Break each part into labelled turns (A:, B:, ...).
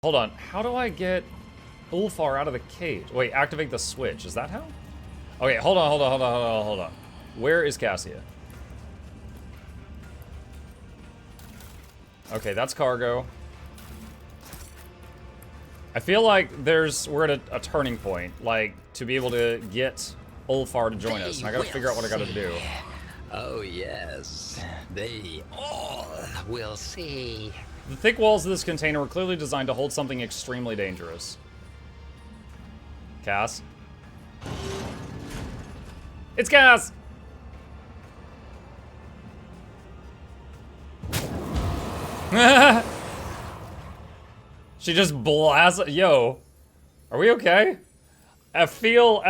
A: Hold on. How do I get Ulfar out of the cage? Wait, activate the switch. Is that how? Okay, hold on. Where is Cassia? Okay, that's cargo. I feel like we're at a turning point, like, to be able to get Ulfar to join us. And I gotta figure out what I gotta do.
B: Oh yes, they all will see.
A: The thick walls of this container were clearly designed to hold something extremely dangerous. Cass? It's Cass! She just blasts. Yo, are we okay? I feel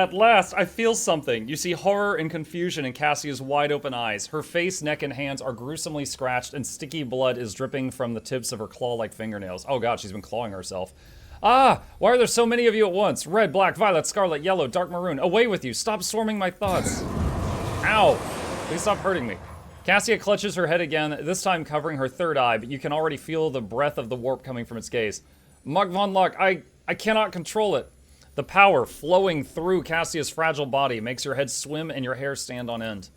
A: something. You see horror and confusion in Cassia's wide open eyes. Her face, neck, and hands are gruesomely scratched, and sticky blood is dripping from the tips of her claw-like fingernails. Oh god, she's been clawing herself. Ah, why are there so many of you at once? Red, black, violet, scarlet, yellow, dark maroon. Away with you. Stop swarming my thoughts. Ow. Please stop hurting me. Cassia clutches her head again, this time covering her third eye, but you can already feel the breath of the warp coming from its gaze. Muk von Luck, I cannot control it. The power flowing through Cassia's fragile body makes your head swim and your hair stand on end.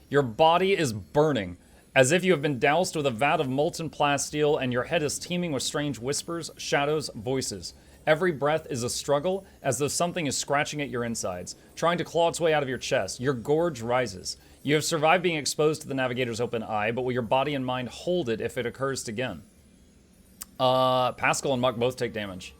A: Your body is burning, as if you have been doused with a vat of molten plasteel, and your head is teeming with strange whispers, shadows, voices. Every breath is a struggle, as though something is scratching at your insides, trying to claw its way out of your chest. Your gorge rises. You have survived being exposed to the Navigator's open eye, but will your body and mind hold it if it occurs again? Pascal and Muk both take damage.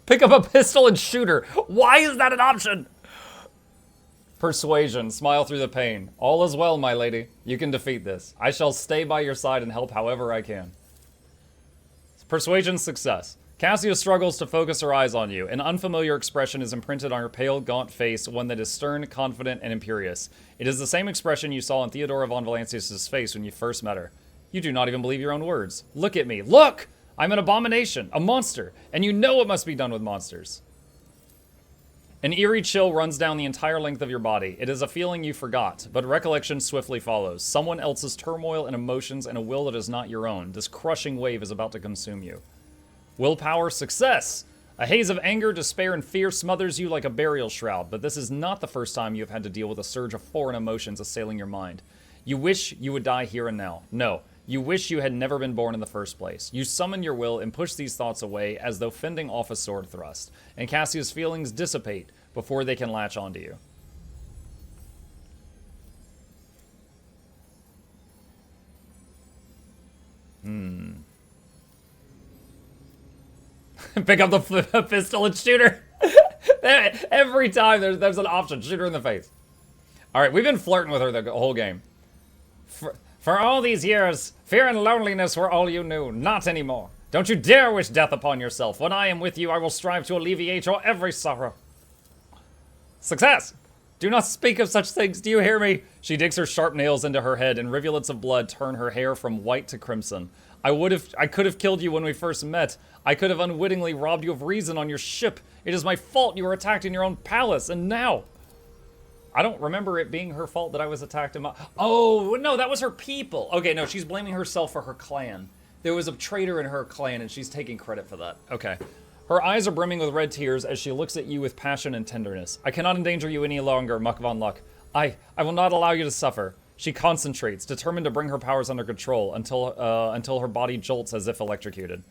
A: Pick up a pistol and shoot her. Why is that an option? Persuasion. Smile through the pain. All is well, my lady. You can defeat this. I shall stay by your side and help however I can. Persuasion success. Cassia struggles to focus her eyes on you. An unfamiliar expression is imprinted on her pale, gaunt face, one that is stern, confident, and imperious. It is the same expression you saw on Theodora von Valancius' face when you first met her. You do not even believe your own words. Look at me. Look! I'm an abomination, a monster, and you know what must be done with monsters. An eerie chill runs down the entire length of your body. It is a feeling you forgot, but recollection swiftly follows. Someone else's turmoil and emotions and a will that is not your own. This crushing wave is about to consume you. Willpower success! A haze of anger, despair, and fear smothers you like a burial shroud, but this is not the first time you have had to deal with a surge of foreign emotions assailing your mind. You wish you would die here and now. No. You wish you had never been born in the first place. You summon your will and push these thoughts away as though fending off a sword thrust, and Cassia's feelings dissipate before they can latch onto you. Pick up the pistol and shoot her. Every time there's an option. Shoot her in the face. Alright, we've been flirting with her the whole game. For all these years, fear and loneliness were all you knew. Not anymore. Don't you dare wish death upon yourself. When I am with you, I will strive to alleviate your every sorrow. Success! Do not speak of such things. Do you hear me? She digs her sharp nails into her head, and rivulets of blood turn her hair from white to crimson. I could have killed you when we first met. I could have unwittingly robbed you of reason on your ship. It is my fault you were attacked in your own palace, and now... I don't remember it being her fault that I was attacked in my... Oh, no, that was her people. Okay, no, she's blaming herself for her clan. There was a traitor in her clan, and she's taking credit for that. Okay. Her eyes are brimming with red tears as she looks at you with passion and tenderness. I cannot endanger you any longer, Muk von Luck. I will not allow you to suffer. She concentrates, determined to bring her powers under control until her body jolts as if electrocuted.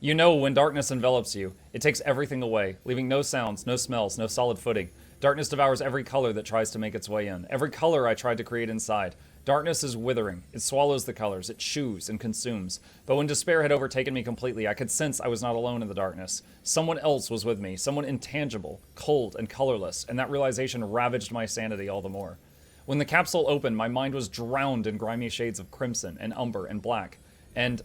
A: You know, when darkness envelops you, it takes everything away, leaving no sounds, no smells, no solid footing. Darkness devours every color that tries to make its way in. Every color I tried to create inside. Darkness is withering. It swallows the colors. It chews and consumes. But when despair had overtaken me completely, I could sense I was not alone in the darkness. Someone else was with me. Someone intangible, cold, and colorless. And that realization ravaged my sanity all the more. When the capsule opened, my mind was drowned in grimy shades of crimson and umber and black. And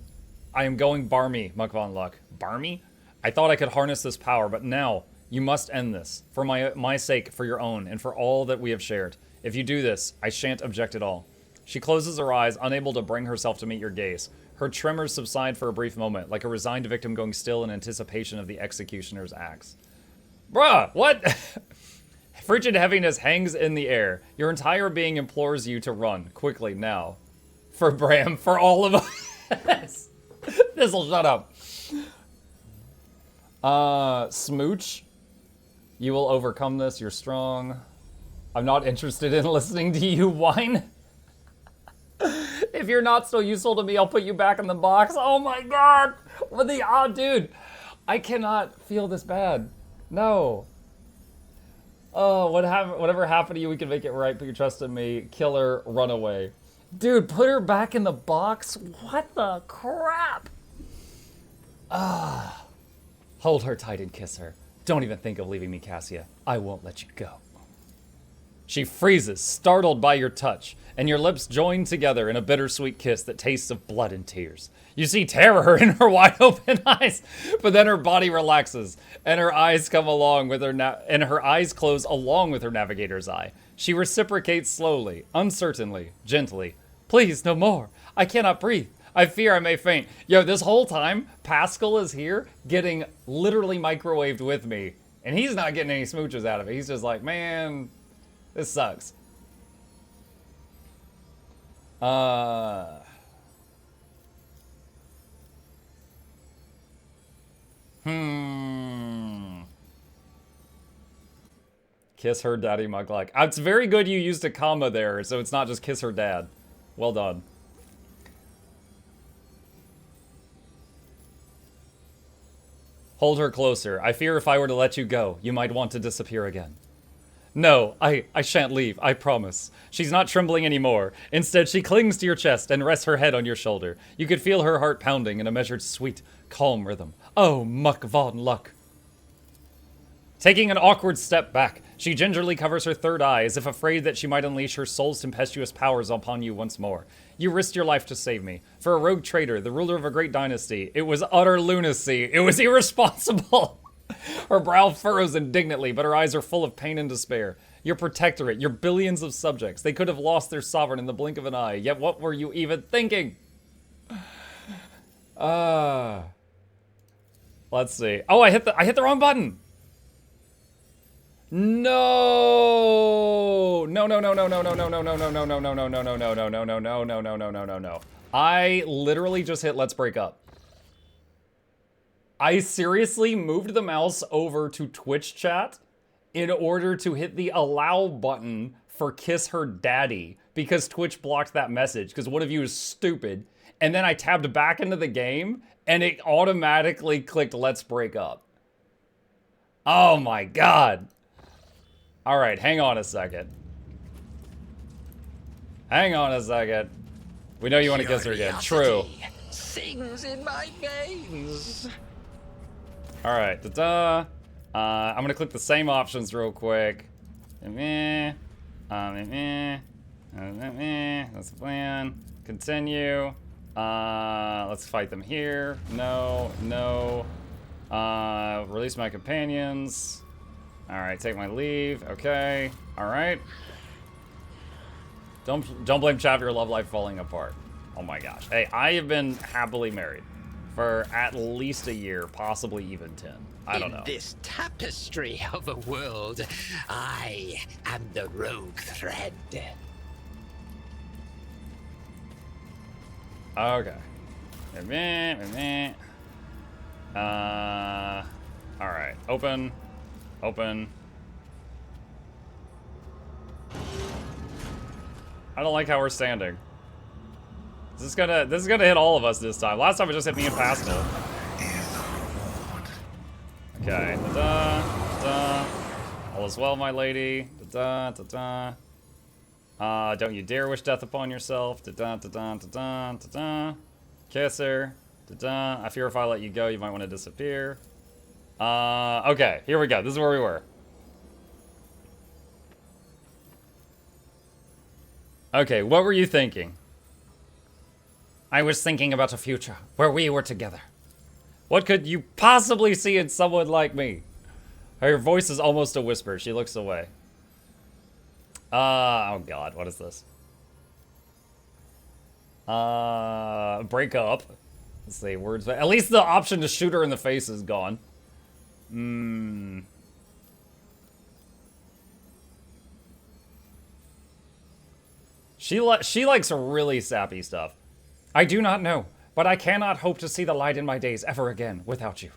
A: I am going barmy, Muk von Luck. Barmy? I thought I could harness this power, but now... You must end this, for my sake, for your own, and for all that we have shared. If you do this, I shan't object at all. She closes her eyes, unable to bring herself to meet your gaze. Her tremors subside for a brief moment, like a resigned victim going still in anticipation of the executioner's axe. Bruh, what? Frigid heaviness hangs in the air. Your entire being implores you to run. Quickly, now. For Bram, for all of us. This'll shut up. Smooch. You will overcome this. You're strong. I'm not interested in listening to you whine. If you're not still useful to me, I'll put you back in the box. Oh my god. What the... Oh, dude. I cannot feel this bad. No. Oh, whatever happened to you, we can make it right. Put your trust in me. Kill her. Run away. Dude, put her back in the box? What the crap? Hold her tight and kiss her. Don't even think of leaving me, Cassia. I won't let you go. She freezes, startled by your touch, and your lips join together in a bittersweet kiss that tastes of blood and tears. You see terror in her wide open eyes, but then her body relaxes, and her eyes come along with her eyes close along with her navigator's eye. She reciprocates slowly, uncertainly, gently. Please, no more. I cannot breathe. I fear I may faint. Yo, this whole time, Pascal is here getting literally microwaved with me, and he's not getting any smooches out of it. He's just like, man, this sucks. Kiss her daddy, Mukluk. It's very good you used a comma there, so it's not just kiss her dad. Well done. Hold her closer. I fear if I were to let you go, you might want to disappear again. No, I shan't leave, I promise. She's not trembling anymore. Instead, she clings to your chest and rests her head on your shoulder. You could feel her heart pounding in a measured, sweet, calm rhythm. Oh, Muck von Luck. Taking an awkward step back, she gingerly covers her third eye as if afraid that she might unleash her soul's tempestuous powers upon you once more. You risked your life to save me. For a rogue traitor, the ruler of a great dynasty, it was utter lunacy. It was irresponsible. Her brow furrows indignantly, but her eyes are full of pain and despair. Your protectorate, your billions of subjects, they could have lost their sovereign in the blink of an eye. Yet what were you even thinking? Let's see. Oh, I hit the wrong button. No. No. I literally just hit let's break up. I seriously moved the mouse over to Twitch chat in order to hit the allow button for kiss her daddy because Twitch blocked that message because one of you is stupid. And then I tabbed back into the game and it automatically clicked let's break up. Oh my god. All right, hang on a second. Hang on a second. We know you want to kiss her again. True.
B: Sings in my veins.
A: All right, I'm gonna click the same options real quick. That's the plan. Continue. Let's fight them here. No. Release my companions. All right, take my leave. Okay. All right. Don't blame chat for your love life falling apart. Oh my gosh. Hey, I have been happily married for at least a year, possibly even 10. I don't know.
B: In this tapestry of a world, I am the rogue thread.
A: Okay. All right. Open. I don't like how we're standing. This is gonna hit all of us this time. Last time it just hit me and Pascal. Okay. All is well, my lady. Don't you dare wish death upon yourself. Kiss her. I fear if I let you go, you might want to disappear. Okay, here we go. This is where we were. Okay, what were you thinking? I was thinking about a future where we were together. What could you possibly see in someone like me? Her voice is almost a whisper. She looks away. Oh god, what is this? Break up. Let's see, words. At least the option to shoot her in the face is gone. She likes really sappy stuff. I do not know, but I cannot hope to see the light in my days ever again without you.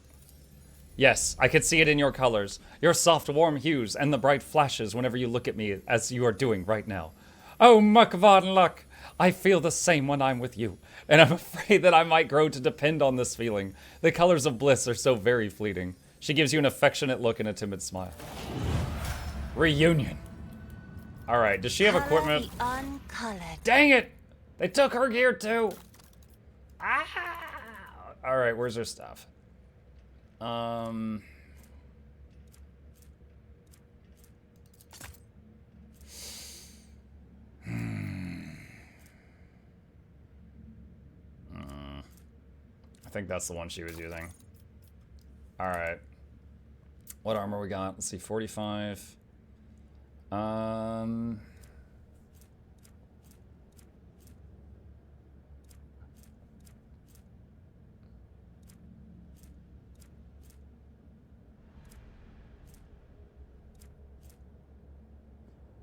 A: Yes, I could see it in your colors, your soft warm hues, and the bright flashes whenever you look at me as you are doing right now. Oh, Muck Von Luck, I feel the same when I'm with you, and I'm afraid that I might grow to depend on this feeling. The colors of bliss are so very fleeting. She gives you an affectionate look and a timid smile. Reunion. Alright, does she have equipment?
C: Uncolored.
A: Dang it! They took her gear too! Ah! Alright, where's her stuff? I think that's the one she was using. Alright. What armor we got? Let's see, 45.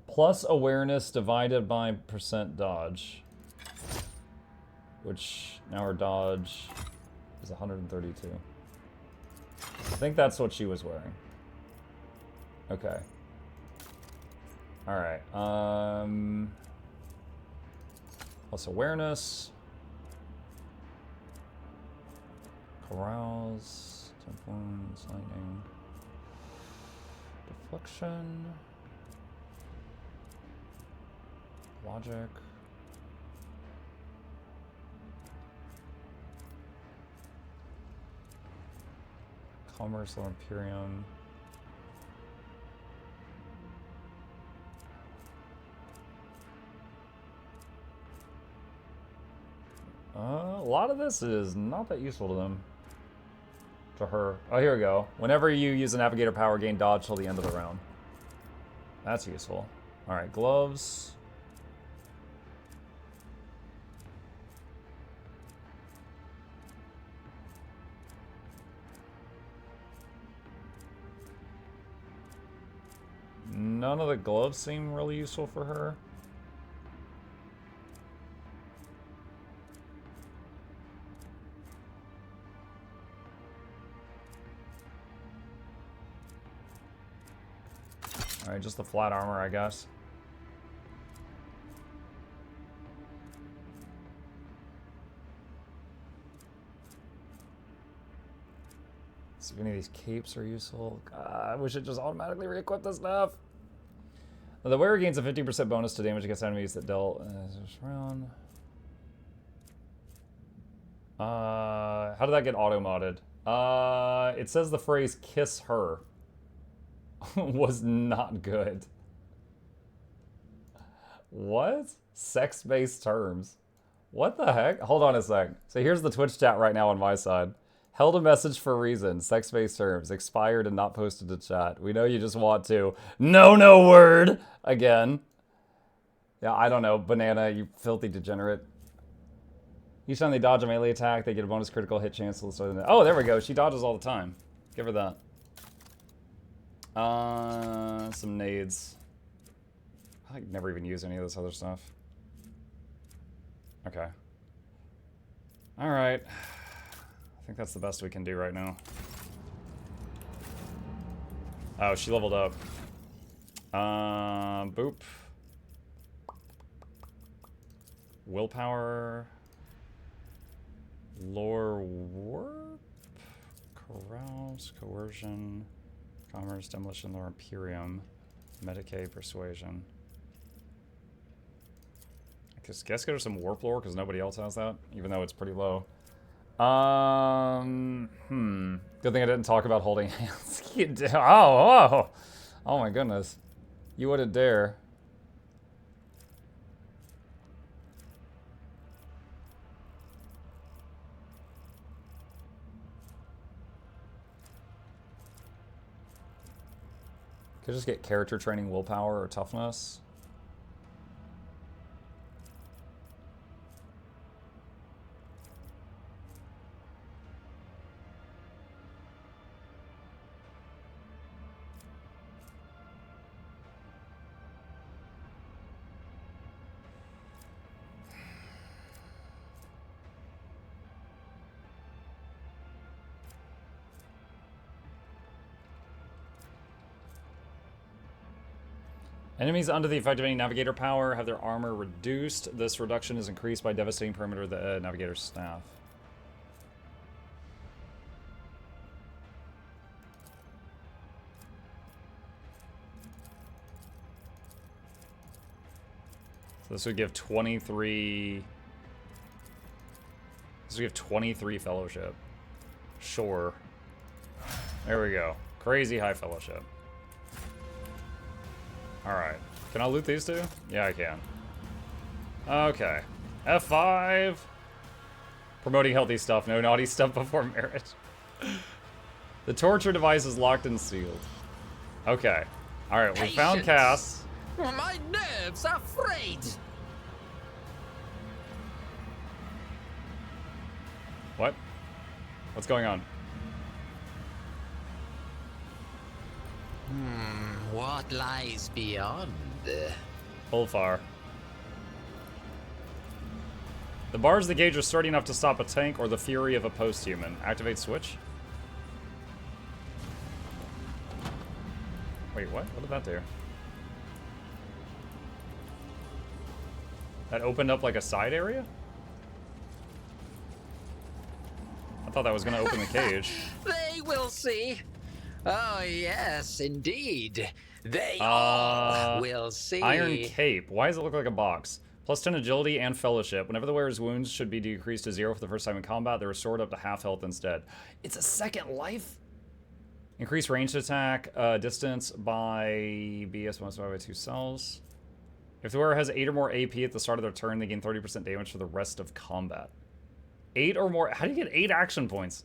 A: Plus awareness divided by percent dodge. Which, now her dodge is 132. I think that's what she was wearing. Okay. Alright, plus awareness. Carouse. Temp wounds, lightning. Deflection. Logic. Commerce or Imperium. A lot of this is not that useful to them. To her. Oh, here we go. Whenever you use a navigator power, gain dodge till the end of the round. That's useful. Alright, gloves. None of the gloves seem really useful for her. Alright, just the flat armor, I guess. See if any of these capes are useful. God, I wish it just automatically re-equipped this stuff. The wearer gains a 50% bonus to damage against enemies that dealt this round. How did that get auto-modded? It says the phrase "kiss her" was not good. What? Sex-based terms. What the heck? Hold on a sec. So here's the Twitch chat right now on my side. Held a message for a reason. Sex-based terms. Expired and not posted to chat. We know you just want to. No word! Again. Yeah, I don't know. Banana, you filthy degenerate. Each time they dodge a melee attack, they get a bonus critical hit chance. Oh, there we go. She dodges all the time. Give her that. Some nades. I never even use any of this other stuff. Okay. Alright. I think that's the best we can do right now. Oh, she leveled up. Boop. Willpower. Lore warp. Carouse. Coercion. Commerce. Demolition. Lore Imperium. Medicaid. Persuasion. I guess go to some warp lore because nobody else has that, even though it's pretty low. Good thing I didn't talk about holding hands. Oh my goodness. You wouldn't dare. Could just get character training, willpower, or toughness. Enemies under the effect of any navigator power have their armor reduced. This reduction is increased by devastating perimeter of the navigator's staff. So this would give 23... This would give 23 fellowship. Sure. There we go. Crazy high fellowship. Alright. Can I loot these two? Yeah, I can. Okay. F5. Promoting healthy stuff. No naughty stuff before marriage. The torture device is locked and sealed. Okay. Alright, we found Cass.
B: My nerves are frayed.
A: What? What's going on?
B: What lies beyond?
A: Hold fire. The bars of the gauge are sturdy enough to stop a tank or the fury of a post-human. Activate switch. Wait, what? What did that do? That opened up like a side area? I thought that was gonna open the cage.
B: They will see. Oh, yes, indeed. They all will see.
A: Iron Cape. Why does it look like a box? Plus 10 agility and fellowship. Whenever the wearer's wounds should be decreased to 0 for the first time in combat, they're restored up to half health instead. It's a second life? Increase ranged attack, distance by BS multiplied by 2 cells. If the wearer has 8 or more AP at the start of their turn, they gain 30% damage for the rest of combat. 8 or more? How do you get 8 action points?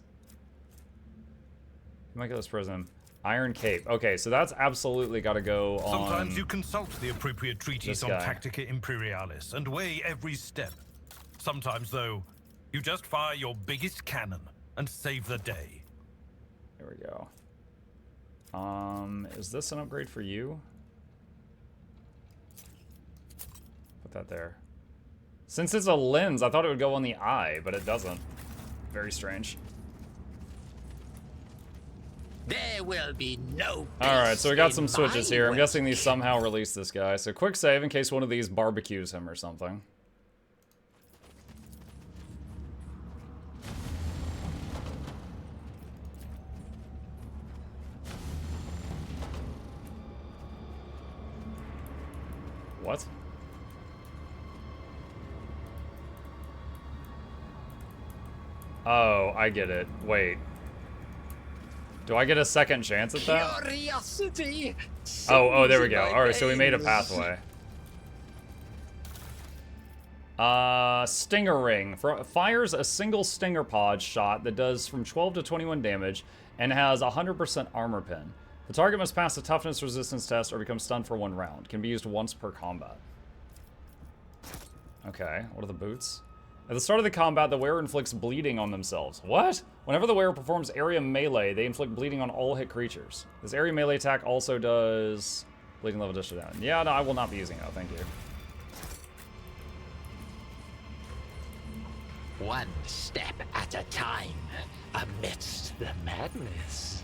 A: Homunculus Prism. Iron Cape. Okay, so that's absolutely got to go on...
C: Sometimes you consult the appropriate treatise on Tactica Imperialis and weigh every step. Sometimes, though, you just fire your biggest cannon and save the day.
A: There we go. Is this an upgrade for you? Put that there. Since it's a lens, I thought it would go on the eye, but it doesn't. Very strange.
B: There will be no.
A: Alright, so we got some switches here. I'm guessing these somehow release this guy. So quick save in case one of these barbecues him or something. What? Oh, I get it. Wait. Do I get a second chance at that?
B: Curiosity.
A: Oh, there we go. Alright, so we made a pathway. Stinger Ring. Fires a single Stinger Pod shot that does from 12 to 21 damage and has 100% armor pin. The target must pass a toughness resistance test or become stunned for 1 round. Can be used once per combat. Okay, what are the boots? At the start of the combat, the wearer inflicts bleeding on themselves. What? Whenever the wearer performs area melee, they inflict bleeding on all hit creatures. This area melee attack also does bleeding level dish down. Yeah, no, I will not be using that, thank you.
B: One step at a time amidst the madness.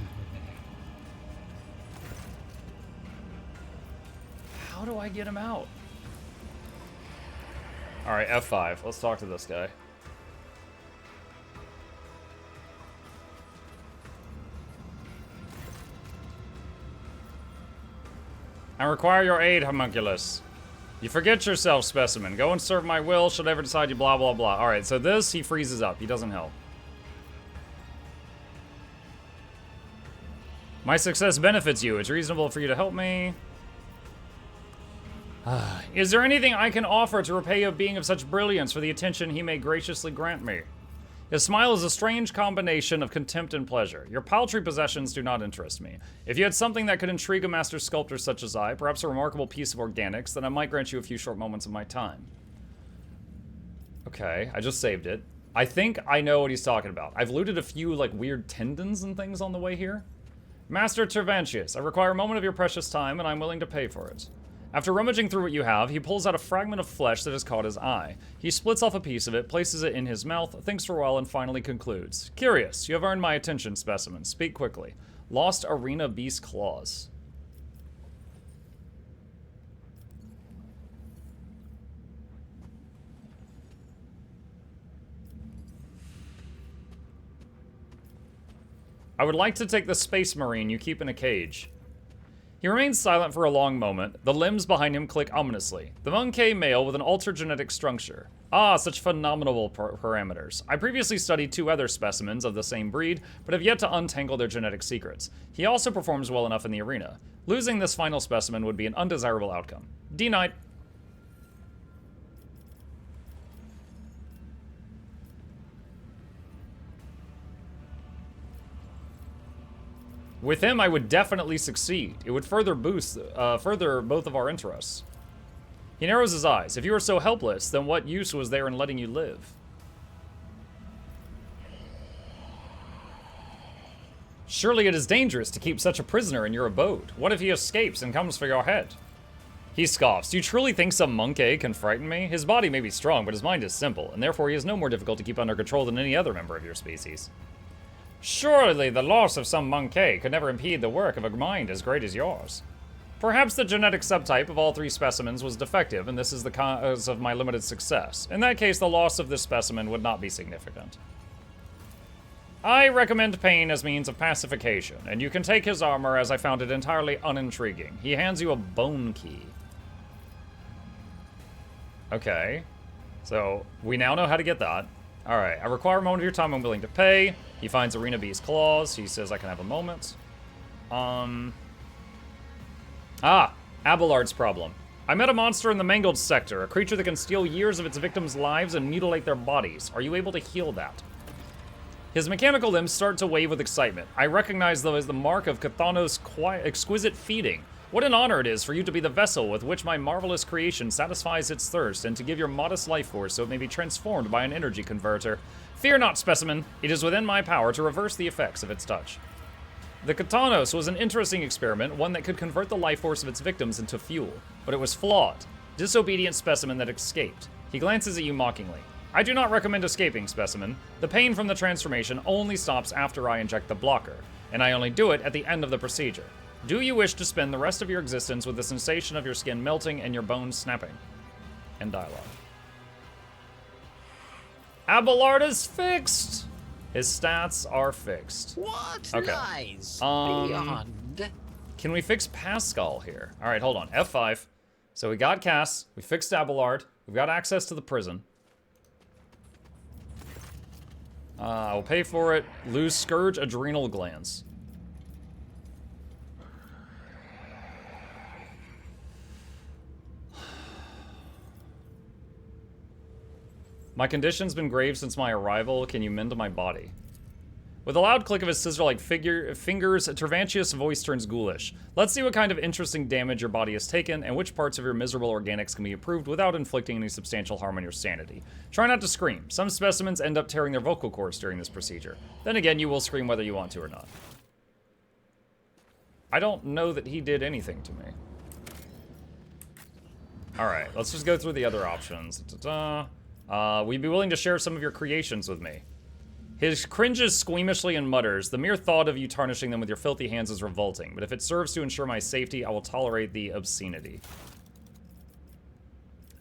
A: How do I get him out? Alright, F5. Let's talk to this guy. I require your aid, Homunculus. You forget yourself, Specimen. Go and serve my will, should ever decide you blah blah blah. Alright, so this, he freezes up. He doesn't help. My success benefits you. It's reasonable for you to help me. Is there anything I can offer to repay a being of such brilliance for the attention he may graciously grant me? His smile is a strange combination of contempt and pleasure. Your paltry possessions do not interest me. If you had something that could intrigue a master sculptor such as I, perhaps a remarkable piece of organics, then I might grant you a few short moments of my time. Okay, I just saved it. I think I know what he's talking about. I've looted a few, like, weird tendons and things on the way here. Master Tervantius, I require a moment of your precious time, and I'm willing to pay for it. After rummaging through what you have, he pulls out a fragment of flesh that has caught his eye. He splits off a piece of it, places it in his mouth, thinks for a while, and finally concludes. Curious, you have earned my attention, Specimen. Speak quickly. Lost Arena Beast Claws. I would like to take the Space Marine you keep in a cage. He remains silent for a long moment. The limbs behind him click ominously. The Monkey male with an altered genetic structure. Ah, such phenomenal parameters. I previously studied 2 other specimens of the same breed, but have yet to untangle their genetic secrets. He also performs well enough in the arena. Losing this final specimen would be an undesirable outcome. D-Knight. With him, I would definitely succeed. It would further both of our interests. He narrows his eyes. If you were so helpless, then what use was there in letting you live? Surely it is dangerous to keep such a prisoner in your abode. What if he escapes and comes for your head? He scoffs. Do you truly think some monkey can frighten me? His body may be strong, but his mind is simple, and therefore he is no more difficult to keep under control than any other member of your species. Surely the loss of some monkey could never impede the work of a mind as great as yours. Perhaps the genetic subtype of all 3 specimens was defective, and this is the cause of my limited success. In that case, the loss of this specimen would not be significant. I recommend pain as means of pacification, and you can take his armor as I found it entirely unintriguing. He hands you a bone key. Okay. So, we now know how to get that. Alright, I require a moment of your time I'm willing to pay. He finds Arena B's claws. He says I can have a moment. Abelard's problem. I met a monster in the Mangled sector, a creature that can steal years of its victims' lives and mutilate their bodies. Are you able to heal that? His mechanical limbs start to wave with excitement. I recognize them as the mark of Cathanos' exquisite feeding. What an honor it is for you to be the vessel with which my marvelous creation satisfies its thirst, and to give your modest life force so it may be transformed by an energy converter. Fear not, specimen. It is within my power to reverse the effects of its touch. The Cathanos was an interesting experiment, one that could convert the life force of its victims into fuel. But it was flawed. Disobedient specimen that escaped. He glances at you mockingly. I do not recommend escaping, specimen. The pain from the transformation only stops after I inject the blocker, and I only do it at the end of the procedure. Do you wish to spend the rest of your existence with the sensation of your skin melting and your bones snapping? End dialogue. Abelard is fixed! His stats are fixed.
B: What
A: okay.
B: lies beyond?
A: Can we fix Pascal here? Alright, hold on. F5. So we got Cass. We fixed Abelard. We've got access to the prison. I'll pay for it. Lose Scourge adrenal glands. My condition's been grave since my arrival. Can you mend my body? With a loud click of his scissor-like fingers, Tervantius' voice turns ghoulish. Let's see what kind of interesting damage your body has taken, and which parts of your miserable organics can be improved without inflicting any substantial harm on your sanity. Try not to scream. Some specimens end up tearing their vocal cords during this procedure. Then again, you will scream whether you want to or not. I don't know that he did anything to me. Alright, let's just go through the other options. We'd be willing to share some of your creations with me. His cringes squeamishly and mutters, the mere thought of you tarnishing them with your filthy hands is revolting, but if it serves to ensure my safety, I will tolerate the obscenity.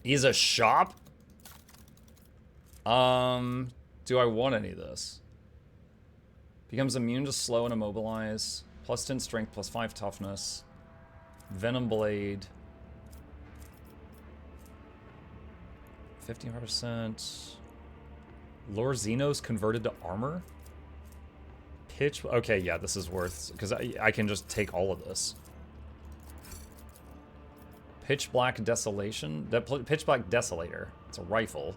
A: He's a shop? Do I want any of this? Becomes immune to slow and immobilize. Plus 10 strength, plus 5 toughness. Venom Blade. 15%. Lore Xenos converted to armor? Pitch... Okay, yeah, this is worth... Because I can just take all of this. Pitch Black Desolation? Pitch Black Desolator. It's a rifle.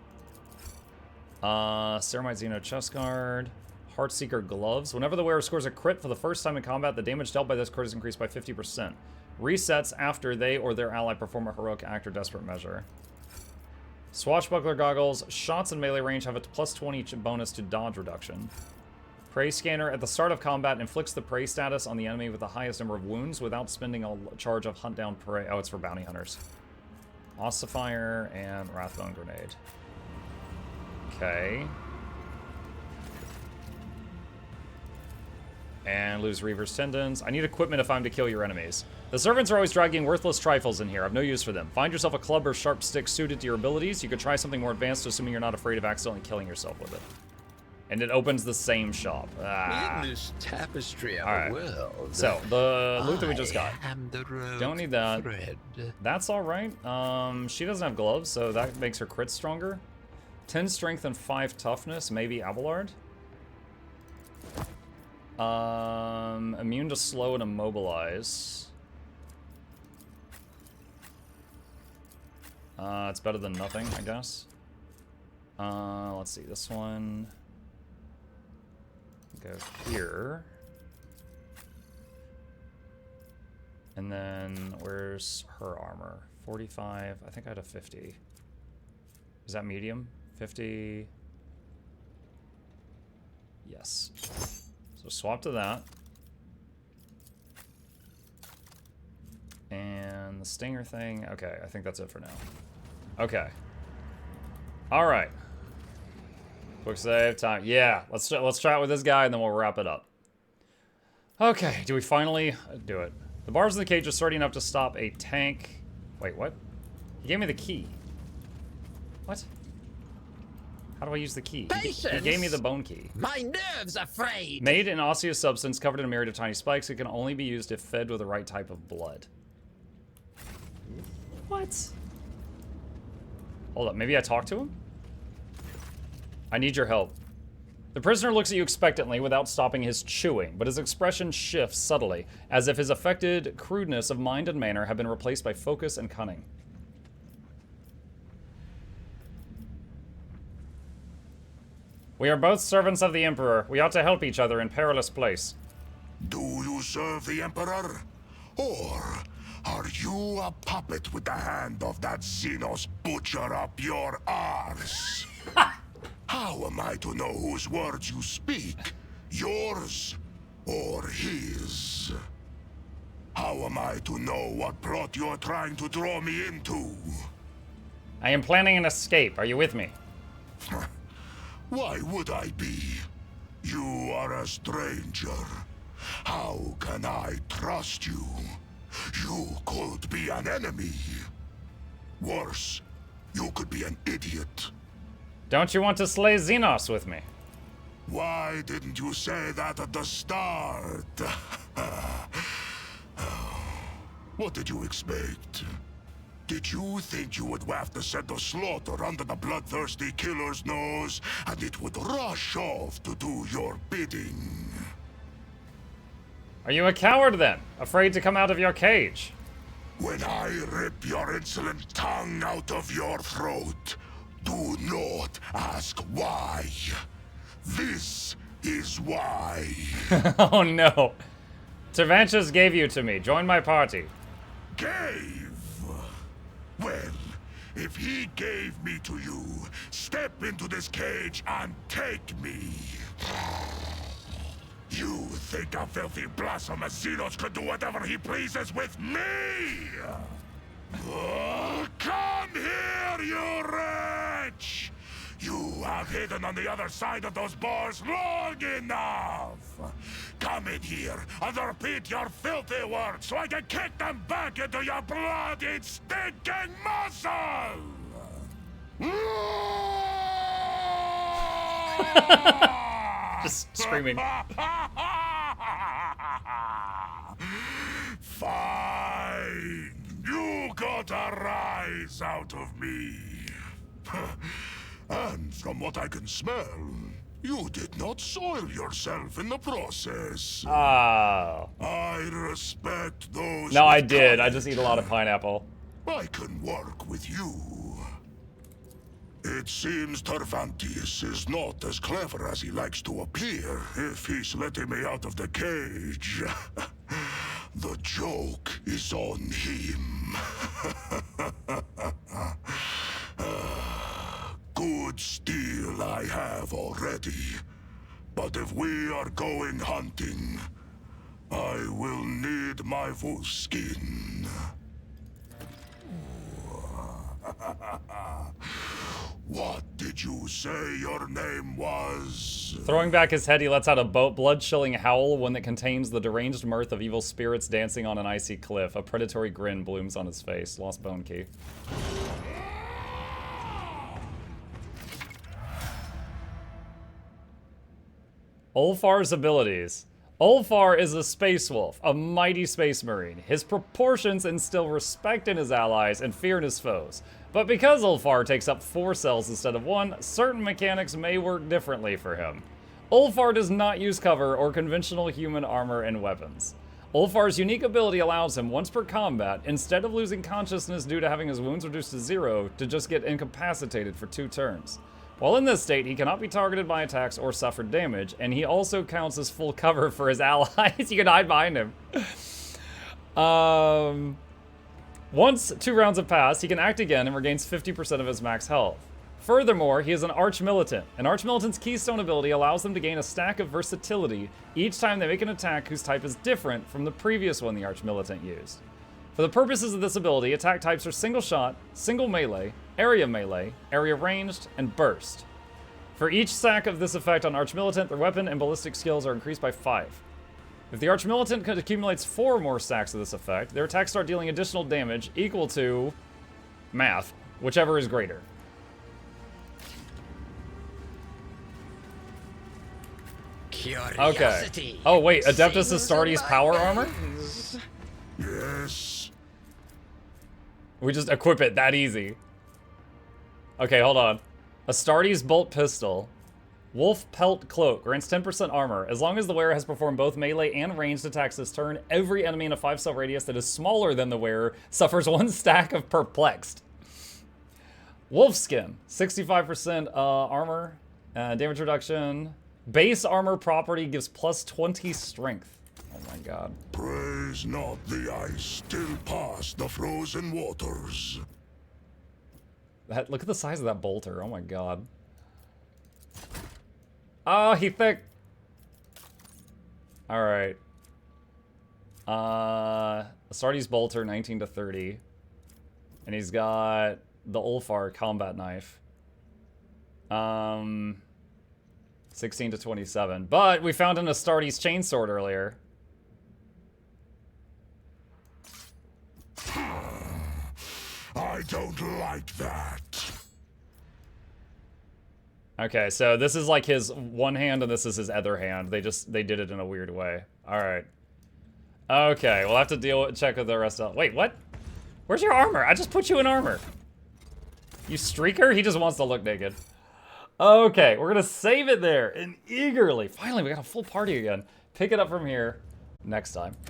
A: Ceramite Xeno Chest Guard. Heartseeker Gloves. Whenever the wearer scores a crit for the first time in combat, the damage dealt by this crit is increased by 50%. Resets after they or their ally perform a heroic act or desperate measure. Swashbuckler Goggles. Shots in melee range have a plus 20 bonus to dodge reduction. Prey Scanner. At the start of combat, inflicts the prey status on the enemy with the highest number of wounds without spending a charge of hunt down prey. Oh, it's for bounty hunters. Ossifier and Wrathbone Grenade. Okay. And lose Reaver's Tendons. I need equipment if I'm to kill your enemies. The servants are always dragging worthless trifles in here. I've no use for them. Find yourself a club or sharp stick suited to your abilities. You could try something more advanced, assuming you're not afraid of accidentally killing yourself with it. And it opens the same shop.
B: In this tapestry of
A: Alright.
B: a world,
A: So, the loot that we just got.
B: I am the rogue
A: Don't need that.
B: thread.
A: That's alright. She doesn't have gloves, so that makes her crit stronger. 10 strength and 5 toughness, maybe Abelard. Immune to slow and immobilize. It's better than nothing, I guess. Let's see, this one. Go here. And then, where's her armor? 45, I think I had a 50. Is that medium? 50. Yes. So swap to that. And the stinger thing, okay, I think that's it for now. Okay. All right. Quick save time. Yeah, let's try it with this guy and then we'll wrap it up. Okay, do we finally do it? The bars in the cage are sturdy enough to stop a tank. Wait, what? He gave me the key. What? How do I use the key? He gave me the bone key.
B: My nerves are frayed.
A: Made in osseous substance covered in a myriad of tiny spikes, it can only be used if fed with the right type of blood. What? Hold up, maybe I talk to him? I need your help. The prisoner looks at you expectantly without stopping his chewing, but his expression shifts subtly, as if his affected crudeness of mind and manner have been replaced by focus and cunning. We are both servants of the Emperor. We ought to help each other in perilous place.
D: Do you serve the Emperor? Or are you a puppet with the hand of that Xenos butcher up your arse? How am I to know whose words you speak? Yours or his? How am I to know what plot you're trying to draw me into?
A: I am planning an escape. Are you with me?
D: Why would I be? You are a stranger. How can I trust you? You could be an enemy. Worse, you could be an idiot.
A: Don't you want to slay Xenos with me?
D: Why didn't you say that at the start? What did you expect? Did you think you would waft the scent of slaughter under the bloodthirsty killer's nose, and it would rush off to do your bidding?
A: Are you a coward then? Afraid to come out of your cage?
D: When I rip your insolent tongue out of your throat, do not ask why. This is why.
A: Oh no. Cervantes gave you to me. Join my party.
D: Gave? Well, if he gave me to you, step into this cage and take me. You think a filthy blasphemous Xenos could do whatever he pleases with me? Come here, you wretch! You have hidden on the other side of those bars long enough! Come in here and repeat your filthy words so I can kick them back into your bloody, stinking muscle!
A: Just screaming.
D: Fine! You got a rise out of me. And from what I can smell, you did not soil yourself in the process.
A: Oh.
D: I respect those.
A: No, I
D: with
A: did. I
D: courage.
A: just eat a lot of pineapple.
D: I can work with you. It seems Cervantes is not as clever as he likes to appear if he's letting me out of the cage. The joke is on him. Good steel I have already. But if we are going hunting, I will need my wolf skin. What did you say your name was?
A: Throwing back his head, he lets out a blood-chilling howl, one that contains the deranged mirth of evil spirits dancing on an icy cliff. A predatory grin blooms on his face. Lost bone key. Ulfar's abilities. Ulfar is a space wolf, a mighty space marine. His proportions instill respect in his allies and fear in his foes. But because Ulfar takes up 4 cells instead of 1, certain mechanics may work differently for him. Ulfar does not use cover or conventional human armor and weapons. Ulfar's unique ability allows him, once per combat, instead of losing consciousness due to having his wounds reduced to 0, to just get incapacitated for 2 turns. While in this state, he cannot be targeted by attacks or suffer damage, and he also counts as full cover for his allies. You can hide behind him. Once 2 rounds have passed, he can act again and regains 50% of his max health. Furthermore, he is an Arch-Militant. An Arch-Militant's Keystone ability allows them to gain a stack of versatility each time they make an attack whose type is different from the previous one the Arch-Militant used. For the purposes of this ability, attack types are single shot, single melee, area ranged, and burst. For each stack of this effect on Arch-Militant, their weapon and ballistic skills are increased by 5. If the Arch-Militant accumulates 4 more stacks of this effect, their attacks start dealing additional damage equal to math, whichever is greater. Okay. Oh wait, Adeptus Astartes power armor?
D: Yes.
A: We just equip it that easy. Okay, hold on. Astartes bolt pistol. Wolf pelt cloak grants 10% armor. As long as the wearer has performed both melee and ranged attacks this turn, every enemy in a 5-cell radius that is smaller than the wearer suffers 1 stack of perplexed. Wolf skin. 65% armor. Damage reduction. Base armor property gives plus 20 strength. Oh my god.
D: Praise not the ice still past the frozen waters.
A: Look at the size of that bolter. Oh my god. Oh, he thick. Alright. Astartes bolter, 19 to 30. And he's got the Ulfar combat knife. 16 to 27. But we found an Astartes chainsword earlier.
D: I don't like that.
A: Okay, so this is like his one hand and this is his other hand. They did it in a weird way. Alright. Okay, we'll have to check with the rest of... Wait, what? Where's your armor? I just put you in armor. You streaker? He just wants to look naked. Okay, we're gonna save it there and eagerly. Finally, we got a full party again. Pick it up from here next time.